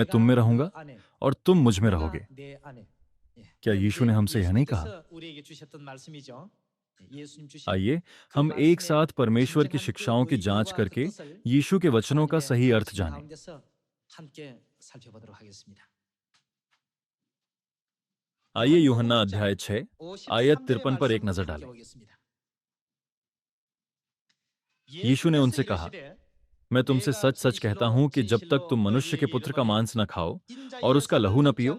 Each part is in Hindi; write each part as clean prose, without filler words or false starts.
मैं तुम में रहूंगा 안에 और तुम मुझ में 내가 रहोगे। 내 안에. 예. क्या यीशु ने हमसे यह नहीं कहा? 예수님께서 우리에게 주셨던 말씀이죠. 예수님 주신 आइए 그 हम एक 말씀의 साथ परमेश्वर की 진정한 शिक्षाओं की जांच 의도와 그 करके 뜻을 यीशु के वचनों का 하나님의 सही अर्थ 말씀 जानें। 가운데서 함께 살펴보도록 하겠습니다. आइए यूहन्ना अध्याय 6 आयत 53절의 53 पर एक 말씀 नजर 함께 डालें। 보겠습니다. यीशु ने उनसे 예수께서 कहा, 이르시되 मैं तुमसे 내가 सच सच कहता हूं कि जब तक तुम मनुष्य के पुत्र का मांस न खाओ और उसका लहू न पियो,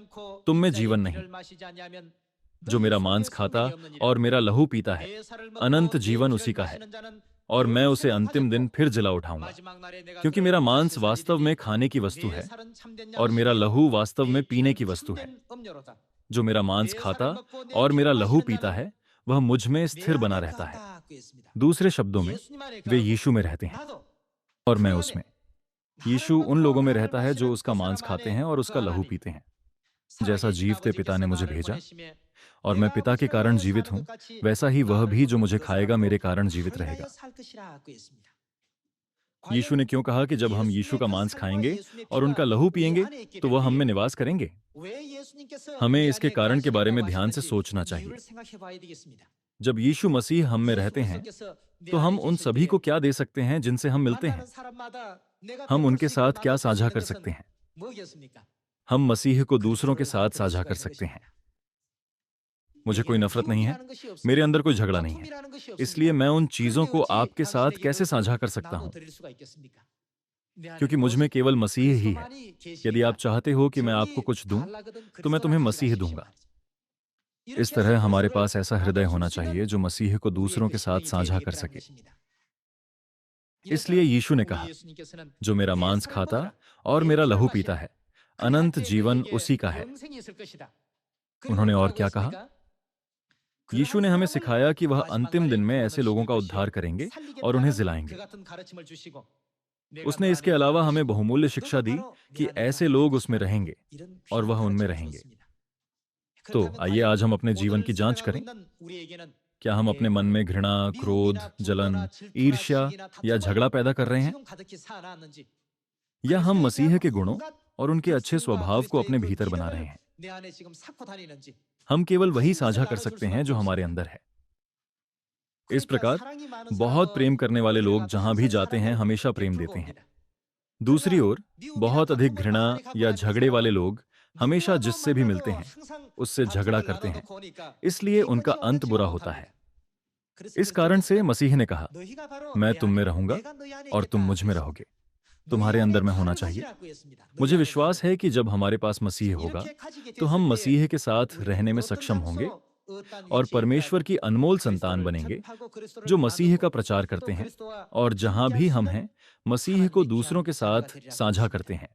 तुम में जीवन नहीं। जो मेरा मांस खाता और मेरा लहू पीता है, अनंत जीवन उसी का है, और मैं उसे अंतिम दिन फिर जिला उठाऊंगा। क्योंकि मेरा मांस वास्तव में खाने की वस्तु है और मेरा लहू वास्तव में पीने की वस्तु है। जो मेरा मांस खाता और मेरा लहू पीता है, वह मुझ में स्थिर बना रहता है। दूसरे शब्दों में, वे यीशु में रहते हैं और मैं उसमें। यीशु उन लोगों में रहता है जो उसका मांस खाते हैं और उसका लहू पीते हैं। जैसा जीवते पिता ने मुझे भेजा और मैं पिता के कारण जीवित हूं, वैसा ही वह भी जो मुझे खाएगा मेरे कारण जीवित रहेगा। यीशु ने क्यों कहा कि जब हम यीशु का मांस खाएंगे और उनका लहू पिएंगे तो वह हम में निवास करेंगे? हमें इसके कारण के बारे में ध्यान से सोचना चाहिए। जब यीशु मसीह हम में रहते हैं तो हम उन सभी को क्या दे सकते हैं जिनसे हम मिलते हैं? हम उनके साथ क्या साझा कर सकते हैं? हम मसीह को दूसरों के साथ साझा कर सकते हैं। मुझे कोई नफरत नहीं है, मेरे अंदर कोई झगड़ा नहीं है, इसलिए मैं उन चीजों को आपके साथ कैसे साझा कर सकता हूं? क्योंकि मुझ में केवल मसीह ही है। यदि आप चाहते हो कि मैं आपको कुछ दूं, तो मैं तुम्हें मसीह दूंगा। इस तरह हमारे पास ऐसा हृदय होना चाहिए जो मसीह को दूसरों के साथ साझा कर सके। इसलिए यीशु ने कहा, जो मेरा मांस खाता और मेरा लहू पीता है, अनंत जीवन उसी का है। उन्होंने और क्या कहा? यीशु ने हमें सिखाया कि वह अंतिम दिन में ऐसे लोगों का उद्धार करेंगे और उन्हें जिलाएंगे। उसने इसके अलावा हमें बहुमूल्य शिक्षा दी कि ऐसे लोग उसमें रहेंगे और वह उनमें रहेंगे। तो आइए आज हम अपने जीवन की जांच करें। क्या हम अपने मन में घृणा, क्रोध, जलन, ईर्ष्या या झगड़ा पैदा कर रहे हैं? या हम मसीह के गुणों और उनके अच्छे स्वभाव को अपने भीतर बना रहे हैं? हम केवल वही साझा कर सकते हैं जो हमारे अंदर है। इस प्रकार बहुत प्रेम करने वाले लोग जहां भी जाते हैं हमेशा प्रेम देते हैं। दूसरी ओर बहुत अधिक घृणा या झगड़े वाले लोग हमेशा जिससे भी मिलते हैं उससे झगड़ा करते हैं, इसलिए उनका अंत बुरा होता है। इस कारण से मसीह ने कहा, मैं तुम में रहूंगा और तुम मुझ में रहोगे। तुम्हारे अंदर मैं होना चाहिए। मुझे विश्वास है कि जब हमारे पास मसीह होगा तो हम मसीह के साथ रहने में सक्षम होंगे और परमेश्वर की अनमोल संतान बनेंगे जो मसीह का प्रचार करते हैं और जहां भी हम हैं मसीह को दूसरों के साथ साझा करते हैं।